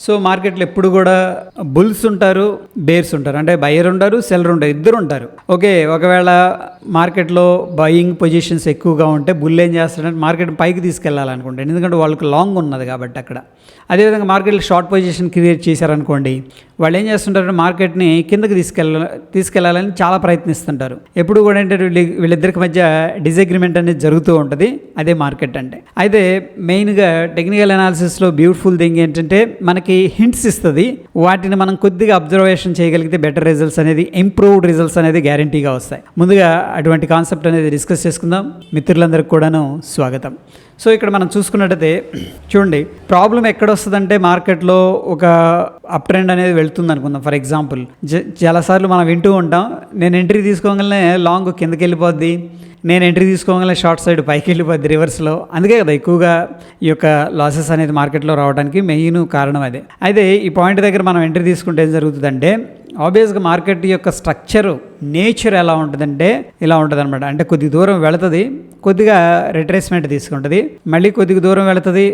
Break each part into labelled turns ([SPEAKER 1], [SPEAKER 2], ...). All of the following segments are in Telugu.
[SPEAKER 1] సో మార్కెట్లో ఎప్పుడు కూడా బుల్స్ ఉంటారు, బేర్స్ ఉంటారు. అంటే బయర్ ఉంటారు, సెల్లర్ ఉంటారు, ఇద్దరు ఉంటారు. ఓకే, ఒకవేళ మార్కెట్లో బయింగ్ పొజిషన్స్ ఎక్కువగా ఉంటే బుల్ ఏం చేస్తాడంటే మార్కెట్ పైకి తీసుకెళ్లాలనుకుంటాడు, ఎందుకంటే వాళ్ళకి లాంగ్ ఉన్నది కాబట్టి అక్కడ. అదేవిధంగా మార్కెట్లో షార్ట్ పొజిషన్ క్రియేట్ చేశారనుకోండి, వాళ్ళు ఏం చేస్తుంటారంటే మార్కెట్ని కిందకి తీసుకెళ్లాలని చాలా ప్రయత్నిస్తుంటారు. ఎప్పుడు కూడా ఏంటంటే వీళ్ళిద్దరికి మధ్య డిసగ్రిమెంట్ అనేది జరుగుతూ ఉంటుంది. అదే మార్కెట్ అంటే. అయితే మెయిన్గా టెక్నికల్ అనాలిసిస్లో బ్యూటిఫుల్ థింగ్ ఏంటంటే మనకి హింట్స్ ఇస్తుంది. వాటిని మనం కొద్దిగా అబ్జర్వేషన్ చేయగలిగితే బెటర్ రిజల్ట్స్ అనేది, ఇంప్రూవ్డ్ రిజల్ట్స్ అనేది గ్యారంటీగా వస్తాయి. ముందుగా అటువంటి కాన్సెప్ట్ అనేది డిస్కస్ చేసుకుందాం. మిత్రులందరికీ కూడాను స్వాగతం. సో ఇక్కడ మనం చూసుకున్నట్టయితే చూడండి, ప్రాబ్లం ఎక్కడ వస్తుందంటే మార్కెట్లో ఒక అప్ ట్రెండ్ అనేది వెళ్తుంది అనుకుందాం. ఫర్ ఎగ్జాంపుల్ చాలాసార్లు మనం వింటూ ఉంటాం, నేను ఎంట్రీ తీసుకోగానే లాంగ్ కిందకి వెళ్ళిపోద్ది, నేను ఎంట్రీ తీసుకోగానే షార్ట్ సైడ్ పైకి వెళ్ళిపోద్ది రివర్స్లో. అందుకే కదా ఎక్కువగా ఈ యొక్క లాసెస్ అనేది మార్కెట్లో రావడానికి మెయిన్ కారణం అదే. అయితే ఈ పాయింట్ దగ్గర మనం ఎంట్రీ తీసుకుంటే ఏం జరుగుతుందంటే ఆబ్వియస్గా మార్కెట్ యొక్క స్ట్రక్చర్, నేచర్ ఎలా ఉంటుందంటే ఇలా ఉంటుంది అనమాట. అంటే కొద్ది దూరం వెళుతుంది, కొద్దిగా రిట్రేస్మెంట్ తీసుకుంటుంది, మళ్ళీ కొద్దిగా దూరం వెళుతుంది,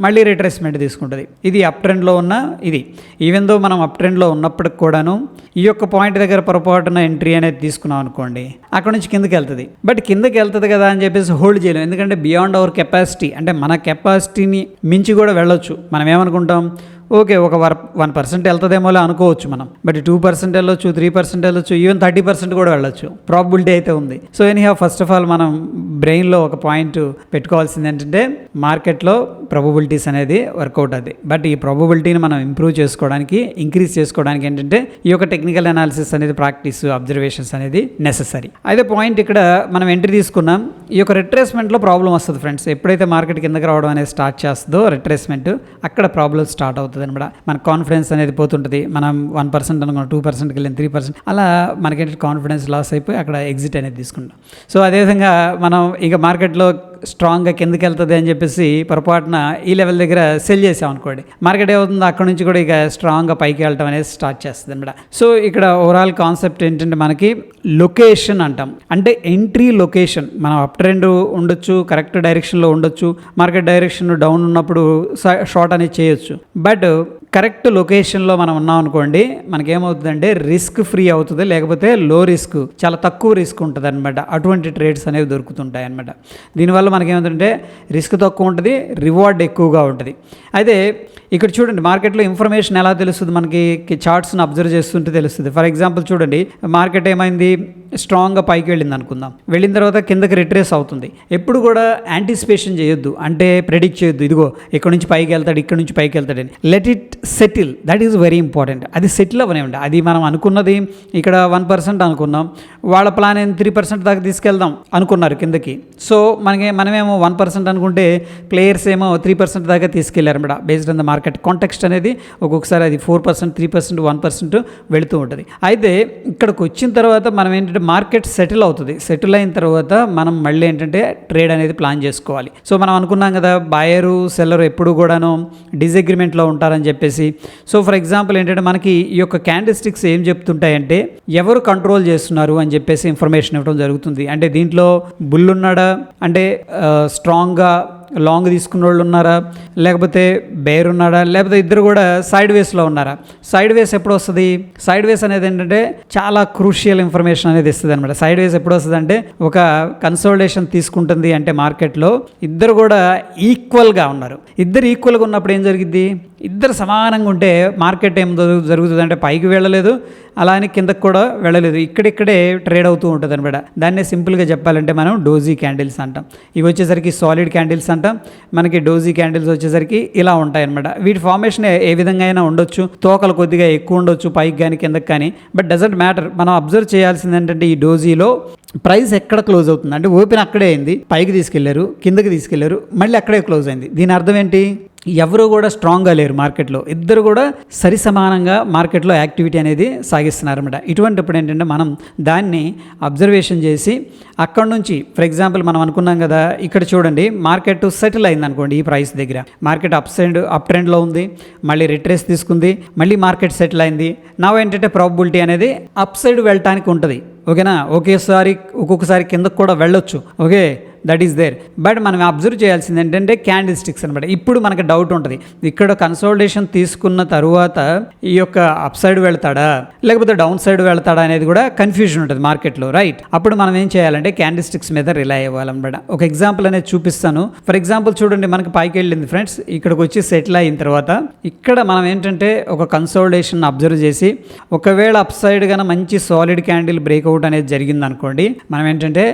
[SPEAKER 1] మళ్ళీ రిట్రేస్మెంట్ తీసుకుంటుంది. ఇది అప్ ట్రెండ్లో ఉన్న ఇది. ఈవెన్ దో మనం అప్ ట్రెండ్లో ఉన్నప్పటికి కూడాను ఈ యొక్క పాయింట్ దగ్గర పొరపాటున ఎంట్రీ అనేది తీసుకున్నాం అనుకోండి, అక్కడ నుంచి కిందకి వెళ్తుంది. బట్ కిందకి వెళ్తుంది కదా అని చెప్పేసి హోల్డ్ చేయలేము, ఎందుకంటే బియాండ్ అవర్ కెపాసిటీ, అంటే మన కెపాసిటీని మించి కూడా వెళ్ళొచ్చు. మనం ఏమనుకుంటాం, ఓకే ఒక 1% వెళ్తుందేమో అనుకోవచ్చు మనం, బట్ 2% వెళ్ళొచ్చు, 3% వెళ్ళొచ్చు, ఈవెన్ 30% కూడా వెళ్ళొచ్చు. ప్రాబబిలిటీ అయితే ఉంది. So anyhow first of all మనం బ్రెయిన్లో ఒక పాయింట్ పెట్టుకోవాల్సింది ఏంటంటే మార్కెట్లో ప్రాబబిలిటీస్ అనేది వర్కౌట్ అది. బట్ ఈ ప్రాబబిలిటీని మనం ఇంప్రూవ్ చేసుకోవడానికి, ఇంక్రీజ్ చేసుకోవడానికి ఏంటంటే ఈ యొక్క టెక్నికల్ అనాలిసిస్ అనేది, ప్రాక్టీస్, అబ్జర్వేషన్స్ అనేది నెససరీ. అయితే పాయింట్ ఇక్కడ మనం ఎంట్రీ తీసుకున్నాం. ఈ యొక్క రిట్రేస్మెంట్లో ప్రాబ్లం వస్తుంది ఫ్రెండ్స్. ఎప్పుడైతే మార్కెట్ కిందకి రావడం అనేది స్టార్ట్ చేస్తుందో రిట్రేస్మెంట్, అక్కడ ప్రాబ్లం స్టార్ట్ అవుతుంది అనమాట. మన కాన్ఫిడెన్స్ అనేది పోతుంటుంది. మనం 1% అనుకున్నాం, 2%కి వెళ్ళిన 3%, అలా మనకి కాన్ఫిడెన్స్ లాస్ అయిపోయి అక్కడ ఎగ్జిట్ అనేది తీసుకుంటాం. సో అదేవిధంగా మనం ఇక మార్కెట్లో స్ట్రాంగ్గా కిందకి వెళ్తుంది అని చెప్పేసి పొరపాటున ఈ లెవెల్ దగ్గర సెల్ చేసాం అనుకోండి, మార్కెట్ ఏమవుతుందో అక్కడ నుంచి కూడా ఇక స్ట్రాంగ్గా పైకి వెళ్ళటం అనేది స్టార్ట్ చేస్తుంది అనమాట. సో ఇక్కడ ఓవరాల్ కాన్సెప్ట్ ఏంటంటే మనకి లొకేషన్ అంటాం, అంటే ఎంట్రీ లొకేషన్. మనం అప్ ట్రెండ్ ఉండొచ్చు, కరెక్ట్ డైరెక్షన్లో ఉండొచ్చు, మార్కెట్ డైరెక్షన్ డౌన్ ఉన్నప్పుడు షార్ట్ అనేది చేయొచ్చు. బట్ కరెక్ట్ లొకేషన్లో మనం ఉన్నాం అనుకోండి, మనకేమవుతుందంటే రిస్క్ ఫ్రీ అవుతుంది, లేకపోతే లో రిస్క్, చాలా తక్కువ రిస్క్ ఉంటుంది అనమాట. అటువంటి ట్రేడ్స్ అనేవి దొరుకుతుంటాయి అనమాట. దీనివల్ల మనకేమవుతుందంటే రిస్క్ తక్కువ ఉంటుంది, రివార్డ్ ఎక్కువగా ఉంటుంది. అయితే ఇక్కడ చూడండి, మార్కెట్లో ఇన్ఫర్మేషన్ ఎలా తెలుస్తుంది మనకి, చార్ట్స్ని అబ్జర్వ్ చేస్తుంటే తెలుస్తుంది. ఫర్ ఎగ్జాంపుల్ చూడండి, మార్కెట్ ఏమైంది, స్ట్రాంగ్గా పైకి వెళ్ళింది అనుకుందాం, వెళ్ళిన తర్వాత కిందకి రిట్రేస్ అవుతుంది. ఎప్పుడు కూడా యాంటిసిపేషన్ చేయొద్దు, అంటే ప్రెడిక్ట్ చేయొద్దు, ఇదిగో ఇక్కడ నుంచి పైకి వెళ్తాడు, ఇక్కడ నుంచి పైకి వెళ్తాడని. Let it settle, that is very important. అది సెటిల్ అవ్వనివ్వండి. అది మనం అనుకున్నది ఇక్కడ 1% అనుకున్నాం, వాళ్ళ ప్లాన్ ఏం 3% దాకా తీసుకెళ్దాం అనుకున్నారు కిందకి. సో మనమేమో 1% అనుకుంటే ప్లేయర్స్ ఏమో 3% దాకా తీసుకెళ్లారు అనమాట. Based on the market context అనేది ఒక్కొక్కసారి అది 4%, 3%, 1% వెళుతూ ఉంటుంది. అయితే ఇక్కడికి వచ్చిన తర్వాత మనం ఏంటంటే మార్కెట్ సెటిల్ అవుతుంది. సెటిల్ అయిన తర్వాత మనం మళ్ళీ ఏంటంటే ట్రేడ్ అనేది ప్లాన్ చేసుకోవాలి. సో మనం అనుకున్నాం కదా, బాయరు సెల్లరు ఎప్పుడు కూడాను డిసగ్రిమెంట్లో ఉంటారని చెప్పేసి. సో ఫర్ ఎగ్జాంపుల్ ఏంటంటే మనకి ఈ యొక్క క్యాండిల్ స్టిక్స్ ఏం చెప్తుంటాయంటే ఎవరు కంట్రోల్ చేస్తున్నారు అని చెప్పేసి ఇన్ఫర్మేషన్ ఇవ్వడం జరుగుతుంది. అంటే దీంట్లో బుల్ ఉన్నాడా, అంటే స్ట్రాంగ్గా లాంగ్ తీసుకున్న వాళ్ళు ఉన్నారా, లేకపోతే బేర్ ఉన్నాడా, లేకపోతే ఇద్దరు కూడా సైడ్ వేస్లో ఉన్నారా. సైడ్ వేస్ ఎప్పుడు వస్తుంది, సైడ్ వేస్ అనేది ఏంటంటే చాలా క్రూషియల్ ఇన్ఫర్మేషన్ అనేది ఇస్తుంది అనమాట. సైడ్ వేస్ ఎప్పుడు వస్తుంది అంటే ఒక కన్సోలిడేషన్ తీసుకుంటుంది అంటే మార్కెట్లో ఇద్దరు కూడా ఈక్వల్గా ఉన్నారు. ఇద్దరు ఈక్వల్గా ఉన్నప్పుడు ఏం జరిగింది, ఇద్దరు సమానంగా ఉంటే మార్కెట్ ఏం జరుగుతుంది అంటే పైకి వెళ్ళలేదు, అలా అని కిందకు కూడా వెళ్ళలేదు, ఇక్కడిక్కడే ట్రేడ్ అవుతూ ఉంటుంది అనమాట. దాన్నే సింపుల్గా చెప్పాలంటే మనం డోజీ క్యాండిల్స్ అంటాం. ఇవి వచ్చేసరికి సాలిడ్ క్యాండిల్స్ అంటాం. మనకి డోజీ క్యాండిల్స్ వచ్చేసరికి ఇలా ఉంటాయి అనమాట. వీటి ఫార్మేషన్ ఏ విధంగా అయినా ఉండొచ్చు, తోకలు కొద్దిగా ఎక్కువ ఉండొచ్చు పైకి కానీ కిందకి కానీ, బట్ డజంట్ మ్యాటర్. మనం అబ్జర్వ్ చేయాల్సింది ఏంటంటే ఈ డోజీలో ప్రైస్ ఎక్కడ క్లోజ్ అవుతుంది అంటే ఓపెన్ అక్కడే అయింది, పైకి తీసుకెళ్లారు, కిందకి తీసుకెళ్లారు, మళ్ళీ అక్కడే క్లోజ్ అయింది. దీని అర్థం ఏంటి, ఎవరు కూడా స్ట్రాంగ్గా లేరు మార్కెట్లో, ఇద్దరు కూడా సరి సమానంగా మార్కెట్లో యాక్టివిటీ అనేది సాగిస్తున్నారు అన్నమాట. ఇటువంటిప్పుడు ఏంటంటే మనం దాన్ని అబ్జర్వేషన్ చేసి అక్కడ నుంచి ఫర్ ఎగ్జాంపుల్ మనం అనుకున్నాం కదా, ఇక్కడ చూడండి మార్కెట్ సెటిల్ అయింది అనుకోండి, ఈ ప్రైస్ దగ్గర మార్కెట్ అప్ ట్రెండ్లో ఉంది, మళ్ళీ రిట్రేస్ తీసుకుంది, మళ్ళీ మార్కెట్ సెటిల్ అయింది. నా ఏంటంటే ప్రాబబిలిటీ అనేది అప్ సైడ్ వెళ్ళటానికి ఉంటుంది. ఓకేనా, ఒక్కొక్కసారి కిందకు కూడా వెళ్ళొచ్చు. Okay, that is there. But మనం అబ్జర్వ్ చేయాల్సింది ఏంటంటే క్యాండిల్ స్టిక్స్ అనమాట. ఇప్పుడు మనకు డౌట్ ఉంటుంది, ఇక్కడ కన్సోలిడేషన్ తీసుకున్న తరువాత ఈ యొక్క అప్ సైడ్ వెళ్తాడా లేకపోతే డౌన్ సైడ్ వెళ్తాడా అనేది కూడా కన్ఫ్యూజన్ ఉంటుంది మార్కెట్లో, రైట్? అప్పుడు మనం ఏం చేయాలంటే క్యాండిల్ స్టిక్స్ మీద రిలై అవ్వాలన్నమాట. ఒక ఎగ్జాంపుల్ అనేది చూపిస్తాను. ఫర్ ఎగ్జాంపుల్ చూడండి, మనకి పైకి వెళ్ళింది ఫ్రెండ్స్, ఇక్కడికి వచ్చి సెటిల్ అయిన తర్వాత ఇక్కడ మనం ఏంటంటే ఒక కన్సోలిడేషన్ అబ్జర్వ్ చేసి ఒకవేళ అప్ సైడ్ గాన మంచి సాలిడ్ క్యాండిల్ బ్రేక్అవుట్ అనేది జరిగింది అనుకోండి, మనం ఏంటంటే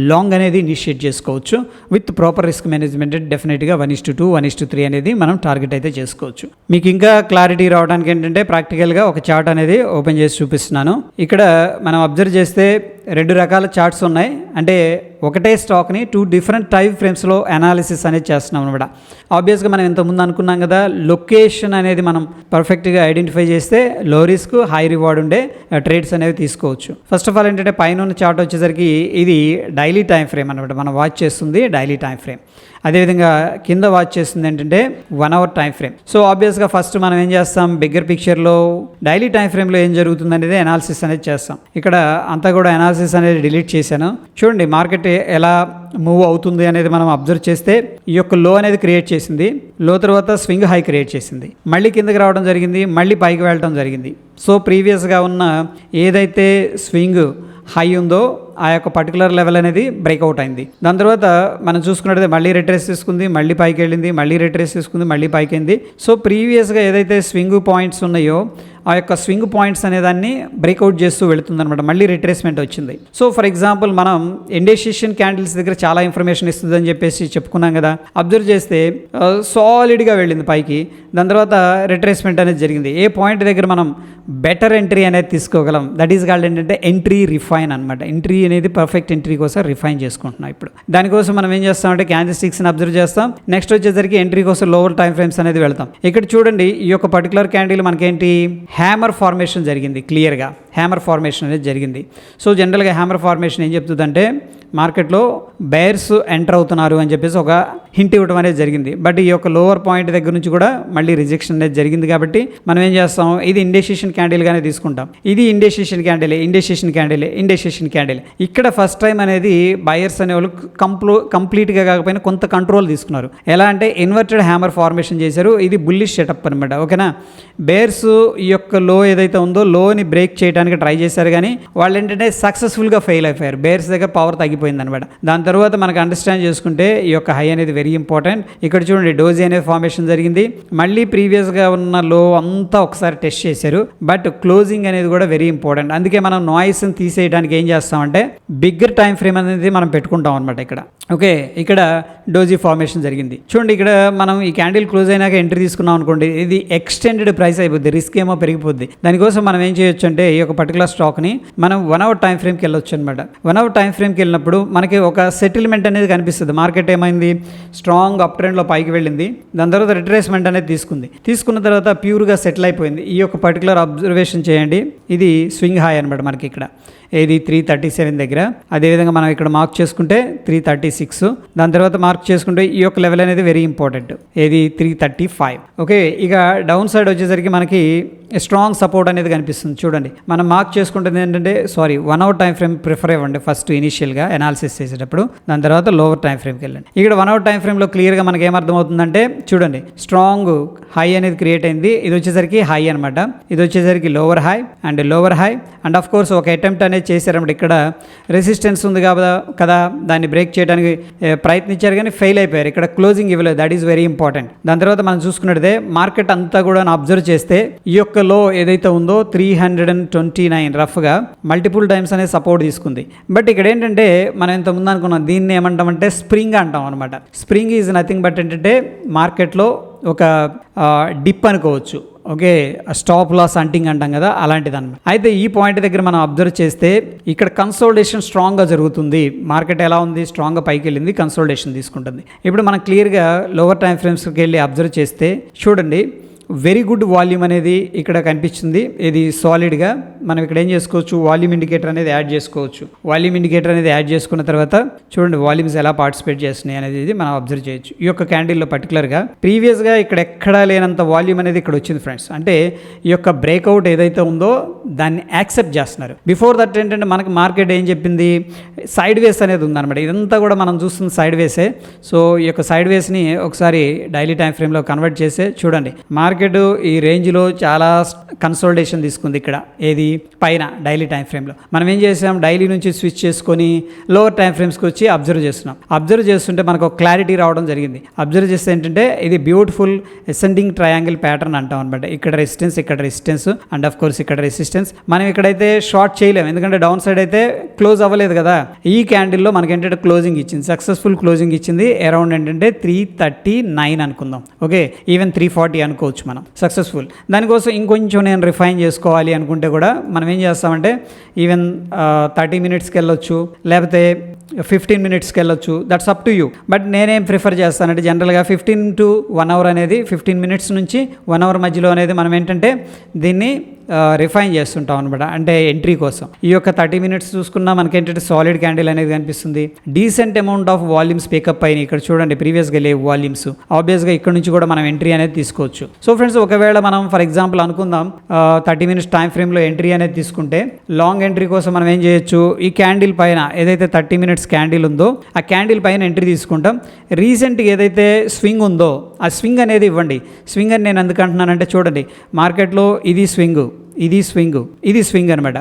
[SPEAKER 1] లాంగ్ అనేది ఇనిషియేట్ చేసుకోవచ్చు విత్ ప్రాపర్ రిస్క్ మేనేజ్మెంట్. డెఫినెట్గా 1:2 1:3 అనేది మనం టార్గెట్ అయితే చేసుకోవచ్చు. మీకు ఇంకా క్లారిటీ రావడానికి ఏంటంటే ప్రాక్టికల్గా ఒక చార్ట్ అనేది ఓపెన్ చేసి చూపిస్తున్నాను. ఇక్కడ మనం అబ్జర్వ్ చేస్తే 2 రకాల చార్ట్స్ ఉన్నాయి. అంటే ఒకటే స్టాక్ని 2 డిఫరెంట్ టైం ఫ్రేమ్స్లో అనాలిసిస్ అనేది చేస్తున్నాం అనమాట. ఆబ్వియస్గా మనం ఇంతకుముందు అనుకున్నాం కదా, లొకేషన్ అనేది మనం పర్ఫెక్ట్గా ఐడెంటిఫై చేస్తే లో రిస్క్ హై రివార్డ్ ఉండే ట్రేడ్స్ అనేవి తీసుకోవచ్చు. ఫస్ట్ ఆఫ్ ఆల్ ఏంటంటే పైన ఉన్న చార్ట్ వచ్చేసరికి ఇది డైలీ టైం ఫ్రేమ్ అనమాట. మనం వాచ్ చేస్తుంది డైలీ టైం ఫ్రేమ్. అదేవిధంగా కింద వాచ్ చేస్తుంది ఏంటంటే 1 అవర్ టైం ఫ్రేమ్. సో ఆబ్వియస్గా ఫస్ట్ మనం ఏం చేస్తాం, బిగ్గర్ పిక్చర్లో డైలీ టైం ఫ్రేమ్లో ఏం జరుగుతుంది అనేది అనాలిసిస్ అనేది చేస్తాం. ఇక్కడ అంతా కూడా అనాలిసిస్ అనేది డిలీట్ చేశాను. చూడండి మార్కెట్ ఎలా మూవ్ అవుతుంది అనేది మనం అబ్జర్వ్ చేస్తే ఈ యొక్క లో అనేది క్రియేట్ చేసింది, లో తర్వాత స్వింగ్ హై క్రియేట్ చేసింది, మళ్ళీ కిందకి రావడం జరిగింది, మళ్ళీ పైకి వెళ్ళడం జరిగింది. సో ప్రీవియస్గా ఉన్న ఏదైతే స్వింగ్ హై ఉందో ఆ యొక్క పర్టికులర్ లెవెల్ అనేది బ్రేక్అవుట్ అయింది. దాని తర్వాత మనం చూసుకున్నట్లయితే మళ్ళీ రిట్రేస్ తీసుకుంది, మళ్ళీ పైకి వెళ్ళింది, మళ్ళీ రిట్రేస్ తీసుకుంది, మళ్ళీ పైకి వెళ్ళింది. సో ప్రీవియస్గా ఏదైతే స్వింగ్ పాయింట్స్ ఉన్నాయో ఆ యొక్క స్వింగ్ పాయింట్స్ అనేదాన్ని బ్రేక్అవుట్ చేస్తూ వెళుతుందన్నమాట. మళ్ళీ రిట్రేస్మెంట్ వచ్చింది. సో ఫర్ ఎగ్జాంపుల్ మనం ఇండికేషన్ క్యాండిల్స్ దగ్గర చాలా ఇన్ఫర్మేషన్ ఇస్తుందని చెప్పేసి చెప్పుకున్నాం కదా. అబ్జర్వ్ చేస్తే సాలిడ్గా వెళ్ళింది పైకి, దాని తర్వాత రిట్రేస్మెంట్ అనేది జరిగింది. ఏ పాయింట్ దగ్గర మనం బెటర్ ఎంట్రీ అనేది తీసుకోగలం, దట్ ఈస్ కాల్డ్ ఏంటంటే ఎంట్రీ రిఫైన్ అనమాట. ఎంట్రీ అనేది పర్ఫెక్ట్ ఎంట్రీ కోసం రిఫైన్ చేసుకుంటున్నాం. ఇప్పుడు దానికోసం మనం ఏం చేస్తామంటే క్యాండిల్ స్టిక్స్ని అబ్జర్వ్ చేస్తాం. నెక్స్ట్ వచ్చేసరికి ఎంట్రీ కోసం లోవర్ టైం ఫ్రేమ్స్ అనేది వెళ్తాం. ఇక్కడ చూడండి ఈ యొక్క పర్టికులర్ క్యాండిల్ మనకేంటి హ్యామర్ ఫార్మేషన్ జరిగింది. క్లియర్గా హ్యామర్ ఫార్మేషన్ అనేది జరిగింది. సో జనరల్గా హ్యామర్ ఫార్మేషన్ ఏం చెప్తుందంటే మార్కెట్లో బేర్స్ ఎంటర్ అవుతున్నారు అని చెప్పేసి ఒక హింట్ ఇవ్వడం అనేది జరిగింది. బట్ ఈ యొక్క లోవర్ పాయింట్ దగ్గర నుంచి కూడా మళ్ళీ రిజెక్షన్ అనేది జరిగింది. కాబట్టి మనం ఏం చేస్తాం, ఇది ఇండికేషన్ క్యాండిల్గానే తీసుకుంటాం. ఇది ఇండికేషన్ క్యాండిల్. ఇక్కడ ఫస్ట్ టైం అనేది బయర్స్ అనేవాళ్ళు కంప్లీట్గా కాకపోయినా కొంత కంట్రోల్ తీసుకున్నారు. ఎలా అంటే ఇన్వర్టెడ్ హ్యామర్ ఫార్మేషన్ చేశారు. ఇది బుల్లిష్ సెటప్ అనమాట. ఓకేనా, బేర్స్ ఈ యొక్క లో ఏదైతే ఉందో లోని బ్రేక్ చేయడానికి ట్రై చేశారు, కానీ వాళ్ళు ఏంటంటే సక్సెస్ఫుల్గా ఫెయిల్ అయిపోయారు. బేర్స్ దగ్గర పవర్ తగ్గిపోయింది అనమాట. దాని తర్వాత మనకు అండర్స్టాండ్ చేసుకుంటే ఈ యొక్క హై అనేది వెరీ ఇంపార్టెంట్. ఇక్కడ చూడండి డోజీ అనేది ఫార్మేషన్ జరిగింది. మళ్ళీ ప్రీవియస్గా ఉన్న లో అంతా ఒకసారి టెస్ట్ చేశారు. బట్ క్లోజింగ్ అనేది కూడా వెరీ ఇంపార్టెంట్. అందుకే మనం నాయిస్ని తీసేయడానికి ఏం చేస్తామంటే బిగ్గర్ టైం ఫ్రేమ్ అనేది మనం పెట్టుకుంటాం అనమాట. ఇక్కడ ఓకే, ఇక్కడ డోజీ ఫార్మేషన్ జరిగింది. చూడండి ఇక్కడ మనం ఈ క్యాండిల్ క్లోజ్ అయినాక ఎంట్రీ తీసుకున్నాం అనుకోండి, ఇది ఎక్స్టెండెడ్ ప్రైస్ అయిపోద్ది, రిస్క్ ఏమో పెరిగిపోద్ది. దానికోసం మనం ఏం చేయొచ్చు అంటే ఈ యొక్క పర్టికులర్ స్టాక్ని మనం 1 అవర్ టైం ఫ్రేమ్కి వెళ్ళొచ్చు అనమాట. 1 అవర్ టైం ఫ్రేమ్కి వెళ్ళినప్పుడు మనకి ఒక సెటిల్మెంట్ అనేది కనిపిస్తుంది. మార్కెట్ ఏమైంది, స్ట్రాంగ్ అప్ ట్రెండ్లో పైకి వెళ్ళింది, దాని తర్వాత రిట్రేస్మెంట్ అనేది తీసుకున్న తర్వాత ప్యూర్గా సెటిల్ అయిపోయింది. ఈ యొక్క పర్టికులర్ అబ్జర్వేషన్ చేయండి, ఇది స్వింగ్ హై అనమాట మనకి ఇక్కడ. ఏది 337 దగ్గర. అదేవిధంగా మనం ఇక్కడ మార్క్ చేసుకుంటే 336, దాని తర్వాత మార్క్ చేసుకుంటే ఈ యొక్క లెవెల్ అనేది వెరీ ఇంపార్టెంట్, ఏది 335. ఓకే, ఇక డౌన్ సైడ్ వచ్చేసరికి మనకి స్ట్రాంగ్ సపోర్ట్ అనేది కనిపిస్తుంది. చూడండి మనం మార్క్ చేసుకుంటుంది ఏంటంటే 1 అవర్ టైం ఫ్రేమ్ ప్రిఫర్ ఇవ్వండి ఫస్ట్ ఇనిషియల్గా అనాలిసిస్ చేసేటప్పుడు, దాని తర్వాత లోవర్ టైం ఫ్రేమ్కి వెళ్ళండి. ఇక్కడ 1 అవర్ టైం ఫ్రేమ్లో క్లియర్గా మనకి ఏమర్థమవుతుందంటే చూడండి స్ట్రాంగ్ హై అనేది క్రియేట్ అయింది. ఇది వచ్చేసరికి హై అనమాట, ఇది వచ్చేసరికి lower high and of course ఒక అటెంప్ట్ అనేది చేశారన్నమాట. ఇక్కడ రెసిస్టెన్స్ ఉంది కదా, దాన్ని బ్రేక్ చేయడానికి ప్రయత్నించారు కానీ ఫెయిల్ అయిపోయారు. ఇక్కడ క్లోజింగ్ ఇవ్వలేదు, దట్ ఈస్ వెరీ ఇంపార్టెంట్. దాని తర్వాత మనం చూసుకున్నట్టే మార్కెట్ అంతా కూడా అబ్జర్వ్ చేస్తే ఈ యొక్క లో ఏదైతే ఉందో 329 రఫ్గా మల్టిపుల్ టైమ్స్ అనేది సపోర్ట్ తీసుకుంది. బట్ ఇక్కడ ఏంటంటే మనం ఇంత ముందు అనుకున్నాం, దీన్ని ఏమంటామంటే స్ప్రింగ్ అంటాం అనమాట. స్ప్రింగ్ ఈజ్ నథింగ్ బట్ ఏంటంటే మార్కెట్లో ఒక డిప్ అనుకోవచ్చు. ఓకే, స్టాప్ లాస్ అంటింగ్ అంటాం కదా, అలాంటిది అనమాట. అయితే ఈ పాయింట్ దగ్గర మనం అబ్జర్వ్ చేస్తే ఇక్కడ కన్సోలిడేషన్ స్ట్రాంగ్గా జరుగుతుంది. మార్కెట్ ఎలా ఉంది, స్ట్రాంగ్గా పైకి వెళ్ళింది, కన్సోలిడేషన్ తీసుకుంటుంది. ఇప్పుడు మనం క్లియర్గా లోవర్ టైం ఫ్రేమ్స్కి వెళ్ళి అబ్జర్వ్ చేస్తే చూడండి వెరీ గుడ్ వాల్యూమ్ అనేది ఇక్కడ కనిపిస్తుంది. ఇది సాలిడ్గా మనం ఇక్కడ ఏం చేసుకోవచ్చు, వాల్యూమ్ ఇండికేటర్ అనేది యాడ్ చేసుకోవచ్చు. వాల్యూమ్ ఇండికేటర్ అనేది యాడ్ చేసుకున్న తర్వాత చూడండి వాల్యూమ్స్ ఎలా పార్టిసిపేట్ చేస్తున్నాయి అనేది మనం అబ్జర్వ్ చేయొచ్చు. ఈ యొక్క క్యాండిల్లో పర్టికులర్గా ప్రీవియస్గా ఇక్కడ ఎక్కడా లేనంత వాల్యూమ్ అనేది ఇక్కడ వచ్చింది ఫ్రెండ్స్. అంటే ఈ యొక్క బ్రేక్అవుట్ ఏదైతే ఉందో దాన్ని యాక్సెప్ట్ చేస్తున్నారు. బిఫోర్ దట్ ఏంటంటే మనకి మార్కెట్ ఏం చెప్పింది, సైడ్ వేస్ అనేది ఉందన్నమాట. ఇదంతా కూడా మనం చూస్తుంది సైడ్ వేసే. సో ఈ యొక్క సైడ్ వేస్ని ఒకసారి డైలీ టైం ఫ్రేమ్లో కన్వర్ట్ చేస్తే చూడండి మార్కెట్ ఈ రేంజ్లో చాలా కన్సోలిడేషన్ తీసుకుంది. ఇక్కడ ఏది పైన డైలీ టైం ఫ్రేమ్లో మనం ఏం చేసాం, డైలీ నుంచి స్విచ్ చేసుకొని లోవర్ టైం ఫ్రేమ్స్కి వచ్చి అబ్జర్వ్ చేస్తున్నాం. అబ్జర్వ్ చేస్తుంటే మనకు ఒక క్లారిటీ రావడం జరిగింది. అబ్జర్వ్ చేస్తే ఏంటంటే ఇది బ్యూటిఫుల్ అసెండింగ్ ట్రయాంగిల్ ప్యాటర్న్ అంటాం అనమాట. ఇక్కడ రెసిస్టెన్స్ అండ్ ఆఫ్ కోర్స్ ఇక్కడ రెసిస్టెన్స్. మనం ఇక్కడైతే షార్ట్ చేయలేము ఎందుకంటే డౌన్ సైడ్ అయితే క్లోజ్ అవ్వలేదు కదా. ఈ క్యాండిల్లో మనకి ఏంటంటే క్లోజింగ్ ఇచ్చింది, సక్సెస్ఫుల్ క్లోజింగ్ ఇచ్చింది. అరౌండ్ ఏంటంటే 339 అనుకుందాం, ఓకే, ఈవెన్ 340 అనుకోవచ్చు మనం సక్సెస్ఫుల్. దానికోసం ఇంకొంచెం నేను రిఫైన్ చేసుకోవాలి అనుకుంటే కూడా మనం ఏం చేస్తామంటే ఈవెన్ 30 మినిట్స్కి వెళ్ళొచ్చు, లేకపోతే 15 మినిట్స్కి వెళ్ళొచ్చు. That's up to you. But నేనేం ప్రిఫర్ చేస్తానంటే జనరల్గా 15 to 1 hour అనేది 15 మినిట్స్ నుంచి 1 hour మధ్యలో అనేది మనం ఏంటంటే దీన్ని రిఫైన్ చేస్తుంటాం అనమాట. అంటే ఎంట్రీ కోసం ఈ యొక్క 30 మినిట్స్ చూసుకున్నా మనకి ఏంటంటే సాలిడ్ క్యాండిల్ అనేది కనిపిస్తుంది. Decent amount of volumes pick up అయినాయి. ఇక్కడ చూడండి ప్రీవియస్గా లేవు వాల్యూమ్స్. ఆబ్వియస్గా ఇక్కడ నుంచి కూడా మనం ఎంట్రీ అనేది తీసుకోవచ్చు. సో ఫ్రెండ్స్ ఒకవేళ మనం ఫర్ ఎగ్జాంపుల్ అనుకుందాం 30 మినిట్స్ టైం ఫ్రేమ్లో ఎంట్రీ అనేది తీసుకుంటే లాంగ్ ఎంట్రీ కోసం మనం ఏం చేయొచ్చు, ఈ క్యాండిల్ పైన ఏదైతే 30 మినిట్స్ క్యాండిల్ ఉందో ఆ క్యాండిల్ పైన ఎంట్రీ తీసుకుంటాం. రీసెంట్గా ఏదైతే స్వింగ్ ఉందో ఆ స్వింగ్ అనేది ఇవ్వండి. స్వింగ్ అని నేను ఎందుకు అంటున్నానంటే చూడండి మార్కెట్లో ఇది స్వింగ్ అనమాట.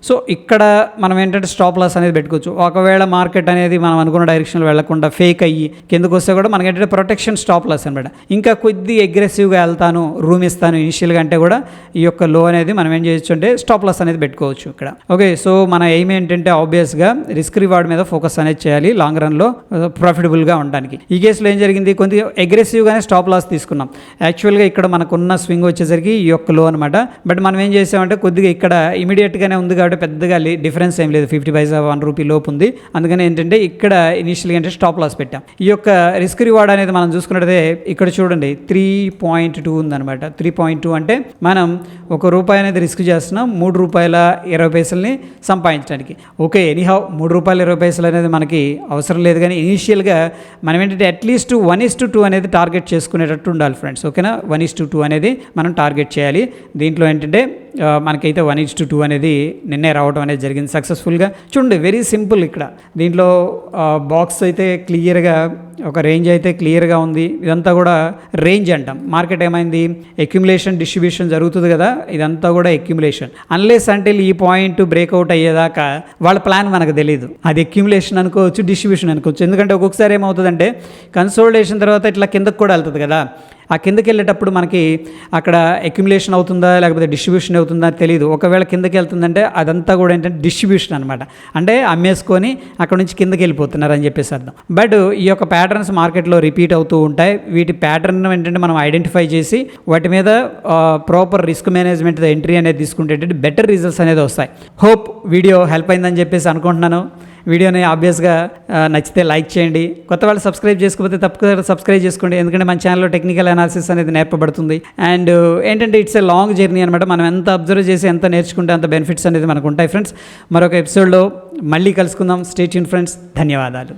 [SPEAKER 1] సో ఇక్కడ మనం ఏంటంటే స్టాప్ లాస్ అనేది పెట్టుకోవచ్చు. ఒకవేళ మార్కెట్ అనేది మనం అనుకున్న డైరెక్షన్లో వెళ్లకుండా ఫేక్ అయ్యి కిందకు వస్తే కూడా మనకి ఏంటంటే ప్రొటెక్షన్ స్టాప్ లాస్ అనమాట. ఇంకా కొద్ది అగ్రెసివ్గా వెళ్తాను, రూమ్ ఇస్తాను ఇనిషియల్గా అంటే కూడా ఈ యొక్క లో అనేది మనం ఏం చేయొచ్చు అంటే స్టాప్ లాస్ అనేది పెట్టుకోవచ్చు ఇక్కడ. ఓకే, సో మన ఎయిమ్ ఏంటంటే ఆబ్వియస్గా రిస్క్ రివార్డ్ మీద ఫోకస్ అనేది చేయాలి లాంగ్ రన్లో ప్రాఫిటబుల్గా ఉండడానికి. ఈ కేసులో ఏం జరిగింది, కొద్దిగా అగ్రెసివ్గానే స్టాప్ లాస్ తీసుకున్నాం. యాక్చువల్గా ఇక్కడ మనకున్న స్వింగ్ వచ్చేసరికి ఈ యొక్క లో అనమాట. బట్ మనం ఏం చేసామంటే కొద్దిగా ఇక్కడ ఇమీడియట్గానే ఉంది కాబట్టి పెద్దగా డిఫరెన్స్ ఏం లేదు, 50 పైసా 1 రూపీ లోపు ఉంది. అందుకని ఏంటంటే ఇక్కడ ఇనిషియల్గా అంటే స్టాప్ లాస్ పెట్టాం. ఈ యొక్క రిస్క్ రివార్డ్ అనేది మనం చూసుకున్నట్లయితే ఇక్కడ చూడండి 3.2 ఉందన్నమాట. 3.2 అంటే మనం ₹1 అనేది రిస్క్ చేస్తున్నాం ₹3.20 సంపాదించడానికి. ఓకే, ఎనీహౌ ₹3.20 అనేది మనకి అవసరం లేదు, కానీ ఇనిషియల్గా మనం ఏంటంటే అట్లీస్ట్ 1:2 అనేది టార్గెట్ చేసుకునేటట్టు ఉండాలి ఫ్రెండ్స్. ఓకేనా, 1:2 అనేది మనం టార్గెట్ చేయాలి. దీంట్లో ఏంటంటే మనకైతే 1:2 అనేది నిన్నే రావడం అనేది జరిగింది సక్సెస్ఫుల్గా. చూడండి వెరీ సింపుల్. ఇక్కడ దీంట్లో బాక్స్ అయితే క్లియర్గా ఒక రేంజ్ అయితే క్లియర్గా ఉంది. ఇదంతా కూడా రేంజ్ అంటాం. మార్కెట్ ఏమైంది, అక్యుములేషన్ డిస్ట్రిబ్యూషన్ జరుగుతుంది కదా, ఇదంతా కూడా అక్యుములేషన్. అన్లెస్ అంటే ఈ పాయింట్ బ్రేక్అవుట్ అయ్యేదాకా వాళ్ళ ప్లాన్ మనకు తెలియదు. అది అక్యుములేషన్ అనుకోవచ్చు, డిస్ట్రిబ్యూషన్ అనుకోవచ్చు. ఎందుకంటే ఒక్కొక్కసారి ఏమవుతుందంటే కన్సోలిడేషన్ తర్వాత ఇట్లా కిందకు కూడా వెళ్తుంది కదా, ఆ కిందకి వెళ్ళేటప్పుడు మనకి అక్కడ అక్యుములేషన్ అవుతుందా లేకపోతే డిస్ట్రిబ్యూషన్ అవుతుందా తెలియదు. ఒకవేళ కిందకి వెళ్తుందంటే అదంతా కూడా ఏంటంటే డిస్ట్రిబ్యూషన్ అనమాట. అంటే అమ్మేసుకొని అక్కడ నుంచి కిందకి వెళ్ళిపోతున్నారు అని చెప్పేసి అర్థం. బట్ ఈ యొక్క ప్యాటర్న్స్ మార్కెట్లో రిపీట్ అవుతూ ఉంటాయి. వీటి ప్యాటర్న్ ఏంటంటే మనం ఐడెంటిఫై చేసి వాటి మీద ప్రాపర్ రిస్క్ మేనేజ్మెంట్ ఎంట్రీ అనేది తీసుకుంటే ఏంటంటే బెటర్ రిజల్ట్స్ అనేది వస్తాయి. హోప్ వీడియో హెల్ప్ అయిందని చెప్పేసి అనుకుంటున్నాను. వీడియోని ఆబ్వియస్గా నచ్చితే లైక్ చేయండి. కొత్త వాళ్ళు సబ్స్క్రైబ్ చేసుకోకపోతే తప్పకుండా సబ్స్క్రైబ్ చేసుకోండి, ఎందుకంటే మన ఛానల్లో టెక్నికల్ అనాలిసిస్ అనేది నేర్పబడుతుంది. అండ్ ఏంటంటే ఇట్స్ ఏ లాంగ్ జర్నీ అనమాట. మనం ఎంత అబ్జర్వ్ చేసి ఎంత నేర్చుకుంటే అంత బెనిఫిట్స్ అనేది మనకు ఉంటాయి ఫ్రెండ్స్. మరొక ఎపిసోడ్లో మళ్ళీ కలుసుకుందాం. Stay tune friends. ధన్యవాదాలు.